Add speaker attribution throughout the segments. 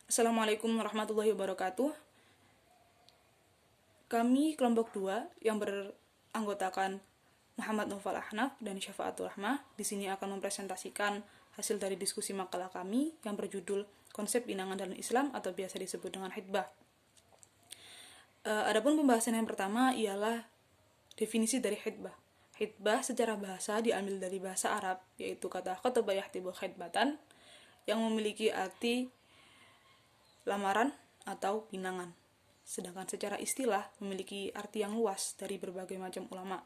Speaker 1: Assalamualaikum warahmatullahi wabarakatuh. Kami kelompok 2 yang beranggotakan Muhammad Naufal Ahnaf dan Syafaatul Rahmah di sini akan mempresentasikan hasil dari diskusi makalah kami yang berjudul Konsep Pinangan dalam Islam atau biasa disebut dengan khitbah. Adapun pembahasan yang pertama ialah definisi dari khitbah. Khitbah secara bahasa diambil dari bahasa Arab, yaitu kata khotbah yahtibu khitbatan, yang memiliki arti lamaran atau pinangan. Sedangkan secara istilah memiliki arti yang luas dari berbagai macam ulama.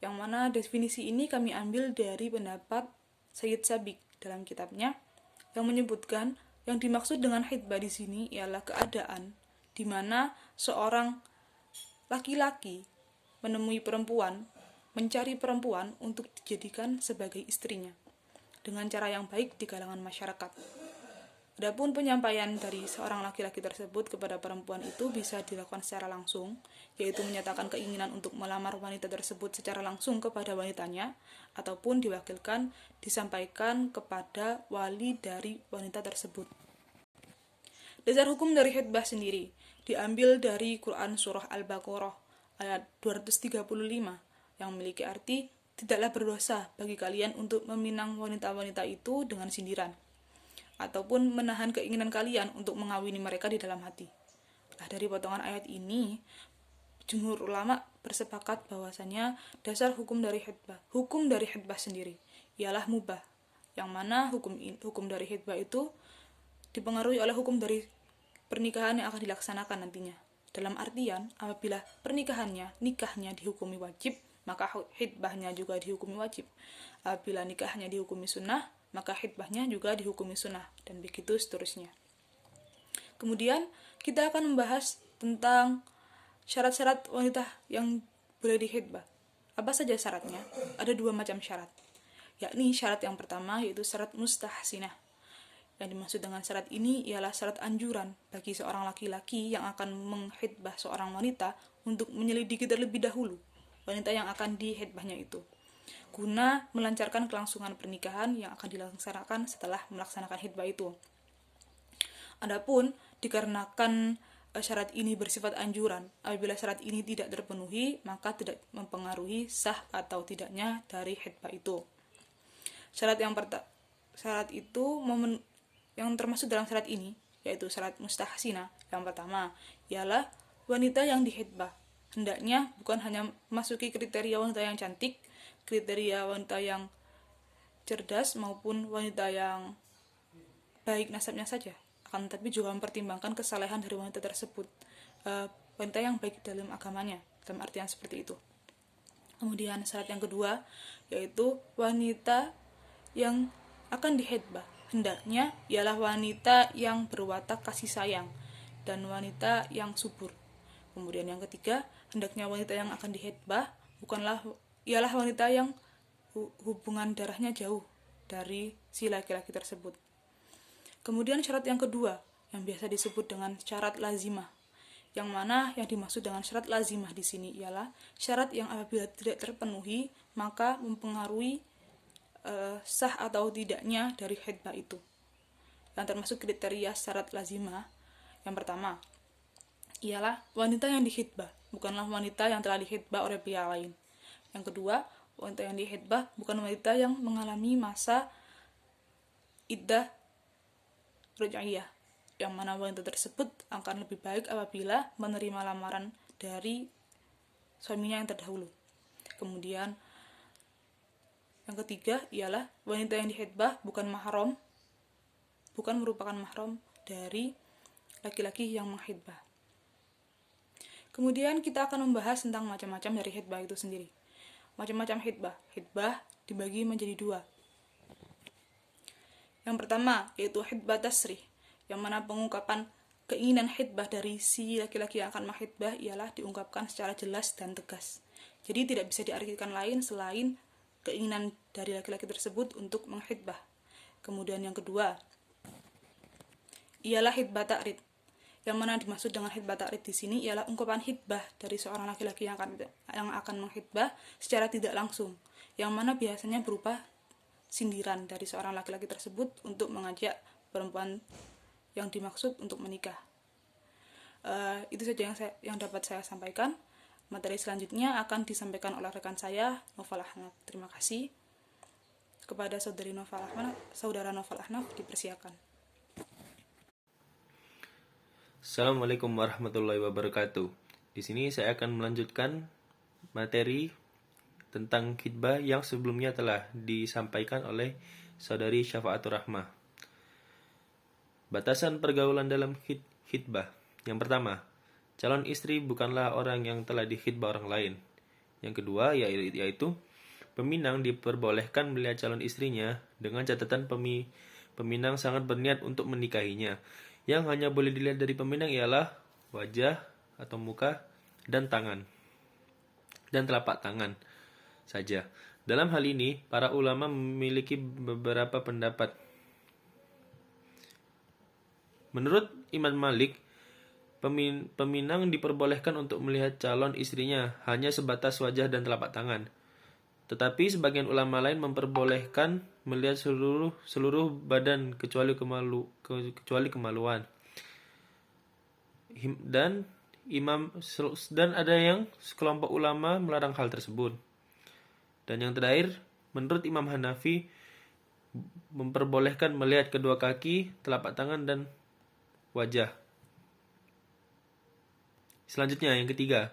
Speaker 1: Yang mana definisi ini kami ambil dari pendapat Sayyid Sabiq dalam kitabnya yang menyebutkan yang dimaksud dengan khitbah di sini ialah keadaan di mana seorang laki-laki menemui perempuan, mencari perempuan untuk dijadikan sebagai istrinya dengan cara yang baik di kalangan masyarakat. Adapun penyampaian dari seorang laki-laki tersebut kepada perempuan itu bisa dilakukan secara langsung, yaitu menyatakan keinginan untuk melamar wanita tersebut secara langsung kepada wanitanya, ataupun diwakilkan disampaikan kepada wali dari wanita tersebut. Dasar hukum dari khitbah sendiri diambil dari Quran Surah Al-Baqarah ayat 235 yang memiliki arti, tidaklah berdosa bagi kalian untuk meminang wanita-wanita itu dengan sindiran ataupun menahan keinginan kalian untuk mengawini mereka di dalam hati. Nah, dari potongan ayat ini, jumhur ulama bersepakat bahwasanya dasar hukum dari khitbah sendiri ialah mubah, yang mana hukum dari khitbah itu dipengaruhi oleh hukum dari pernikahan yang akan dilaksanakan nantinya. Dalam artian, apabila nikahnya dihukumi wajib, maka khitbahnya juga dihukumi wajib. Apabila nikahnya dihukumi sunnah, maka khitbahnya juga dihukumi sunnah, dan begitu seterusnya. Kemudian kita akan membahas tentang syarat-syarat wanita yang boleh dikhitbah. Apa saja syaratnya? Ada 2 macam syarat, yakni syarat yang pertama yaitu syarat mustahsinah. Yang dimaksud dengan syarat ini ialah syarat anjuran bagi seorang laki-laki yang akan mengkhitbah seorang wanita untuk menyelidiki terlebih dahulu wanita yang akan dikhitbahnya itu, guna melancarkan kelangsungan pernikahan yang akan dilaksanakan setelah melaksanakan khitbah itu. Adapun dikarenakan syarat ini bersifat anjuran, apabila syarat ini tidak terpenuhi, maka tidak mempengaruhi sah atau tidaknya dari khitbah itu. Syarat yang termasuk dalam syarat ini yaitu syarat mustahsinah. Yang pertama ialah wanita yang dikhitbah hendaknya bukan hanya memasuki kriteria wanita yang cantik, kriteria wanita yang cerdas maupun wanita yang baik nasabnya saja, akan tetapi juga mempertimbangkan kesalehan dari wanita tersebut, wanita yang baik dalam agamanya, dalam artian seperti itu. Kemudian syarat yang kedua yaitu wanita yang akan dikhitbah hendaknya ialah wanita yang berwatak kasih sayang dan wanita yang subur. Kemudian yang ketiga, hendaknya wanita yang akan dikhitbah ialah wanita yang hubungan darahnya jauh dari si laki-laki tersebut. Kemudian syarat yang kedua yang biasa disebut dengan syarat lazimah, yang mana yang dimaksud dengan syarat lazimah di sini ialah syarat yang apabila tidak terpenuhi maka mempengaruhi sah atau tidaknya dari khitbah itu. Yang termasuk kriteria syarat lazimah yang pertama ialah wanita yang dikhitbah bukanlah wanita yang telah dikhitbah oleh pihak lain. Yang kedua, wanita yang dikhitbah bukan wanita yang mengalami masa iddah ruj'iyah, yang mana wanita tersebut akan lebih baik apabila menerima lamaran dari suaminya yang terdahulu. Kemudian yang ketiga ialah wanita yang dikhitbah bukan merupakan mahram dari laki-laki yang mengkhitbah. Kemudian kita akan membahas tentang macam-macam dari khitbah itu sendiri. Macam-macam khitbah dibagi menjadi 2. Yang pertama yaitu khitbah tasrih, yang mana pengungkapan keinginan khitbah dari si laki-laki yang akan mengkhitbah ialah diungkapkan secara jelas dan tegas. Jadi tidak bisa diartikan lain selain keinginan dari laki-laki tersebut untuk mengkhitbah. Kemudian yang kedua ialah khitbah ta'rid, yang mana dimaksud dengan khitbah ta'rid di sini ialah ungkapan khitbah dari seorang laki-laki yang akan mengkhitbah secara tidak langsung, yang mana biasanya berupa sindiran dari seorang laki-laki tersebut untuk mengajak perempuan yang dimaksud untuk menikah. Itu saja yang dapat saya sampaikan. Materi selanjutnya akan disampaikan oleh rekan saya, Noval Ahnaf. Terima kasih. Kepada saudara Noval Ahnaf, dipersilakan.
Speaker 2: Assalamualaikum warahmatullahi wabarakatuh. Di sini saya akan melanjutkan materi tentang khitbah yang sebelumnya telah disampaikan oleh saudari Syafaatur Rahmah. Batasan pergaulan dalam khitbah. Yang pertama, calon istri bukanlah orang yang telah dikhitbah orang lain. Yang kedua, yaitu peminang diperbolehkan melihat calon istrinya dengan catatan peminang sangat berniat untuk menikahinya. Yang hanya boleh dilihat dari peminang ialah wajah atau muka dan tangan dan telapak tangan saja. Dalam hal ini, para ulama memiliki beberapa pendapat. Menurut Imam Malik, peminang diperbolehkan untuk melihat calon istrinya hanya sebatas wajah dan telapak tangan. Tetapi sebagian ulama lain memperbolehkan melihat seluruh badan kecuali kemaluan. Dan ada yang sekelompok ulama melarang hal tersebut. Dan yang terakhir, menurut Imam Hanafi memperbolehkan melihat kedua kaki, telapak tangan dan wajah. Selanjutnya, yang ketiga,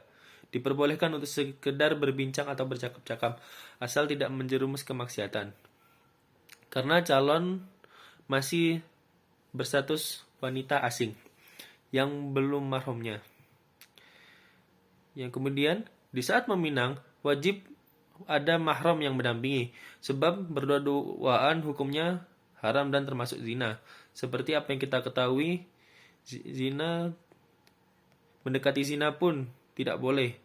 Speaker 2: diperbolehkan untuk sekedar berbincang atau bercakap-cakap asal tidak menjerumus kemaksiatan. Karena calon masih berstatus wanita asing yang belum mahramnya. Yang kemudian, di saat meminang, wajib ada mahram yang mendampingi, sebab berdua-duaan hukumnya haram dan termasuk zina. Seperti apa yang kita ketahui, mendekati zina pun tidak boleh,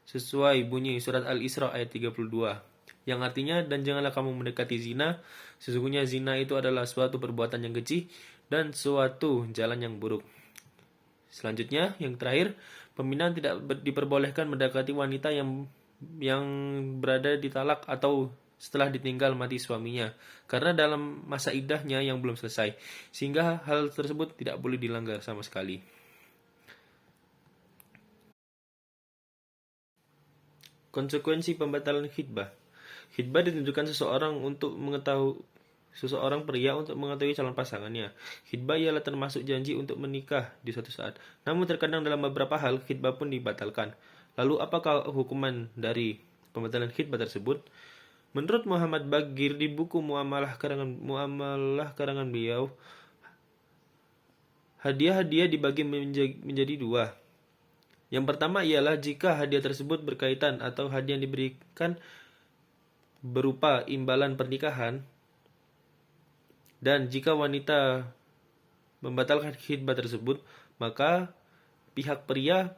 Speaker 2: sesuai bunyi surat Al-Isra ayat 32, yang artinya, dan janganlah kamu mendekati zina, sesungguhnya zina itu adalah suatu perbuatan yang keji dan suatu jalan yang buruk. Selanjutnya, yang terakhir, peminang tidak diperbolehkan mendekati wanita yang berada di talak atau setelah ditinggal mati suaminya, karena dalam masa iddahnya yang belum selesai, sehingga hal tersebut tidak boleh dilanggar sama sekali. Konsekuensi pembatalan khitbah. Khitbah ditunjukkan seseorang pria untuk mengetahui calon pasangannya. Khitbah ialah termasuk janji untuk menikah di suatu saat. Namun terkadang dalam beberapa hal khitbah pun dibatalkan. Lalu apakah hukuman dari pembatalan khitbah tersebut? Menurut Muhammad Bagir di buku Muamalah karangan beliau, hadiah-hadiah dibagi menjadi dua. Yang pertama ialah jika hadiah tersebut berkaitan atau hadiah yang diberikan berupa imbalan pernikahan, dan jika wanita membatalkan khitbah tersebut, maka pihak pria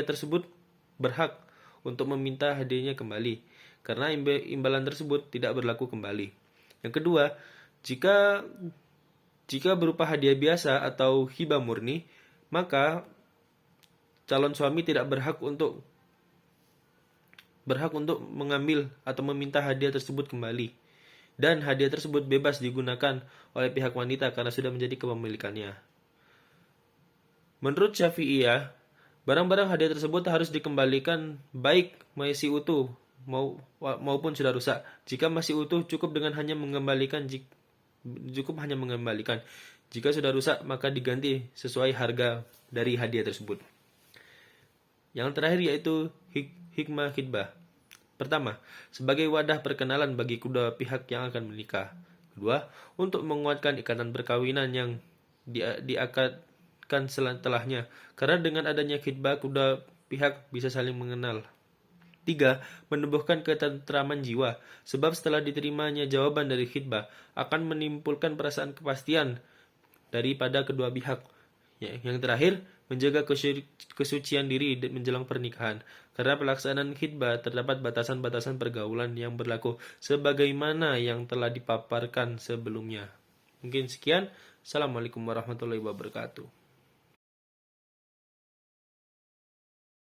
Speaker 2: tersebut berhak untuk meminta hadiahnya kembali, karena imbalan tersebut tidak berlaku kembali. Yang kedua, jika berupa hadiah biasa atau hibah murni, maka calon suami tidak berhak untuk mengambil atau meminta hadiah tersebut kembali, dan hadiah tersebut bebas digunakan oleh pihak wanita karena sudah menjadi kepemilikannya. Menurut Syafi'iyah, barang-barang hadiah tersebut harus dikembalikan baik masih utuh maupun sudah rusak. Jika masih utuh, cukup hanya mengembalikan. Jika sudah rusak, maka diganti sesuai harga dari hadiah tersebut. Yang terakhir yaitu hikmah khitbah. Pertama, sebagai wadah perkenalan bagi kedua pihak yang akan menikah. Kedua, untuk menguatkan ikatan perkawinan yang diakadkan setelahnya. Karena dengan adanya khitbah, kedua pihak bisa saling mengenal. 3. Menumbuhkan ketentraman jiwa, sebab setelah diterimanya jawaban dari khitbah akan menimbulkan perasaan kepastian daripada kedua pihak. Yang terakhir, menjaga kesucian diri menjelang pernikahan. Karena pelaksanaan khitbah terdapat batasan-batasan pergaulan yang berlaku sebagaimana yang telah dipaparkan sebelumnya. Mungkin sekian. Assalamualaikum warahmatullahi wabarakatuh.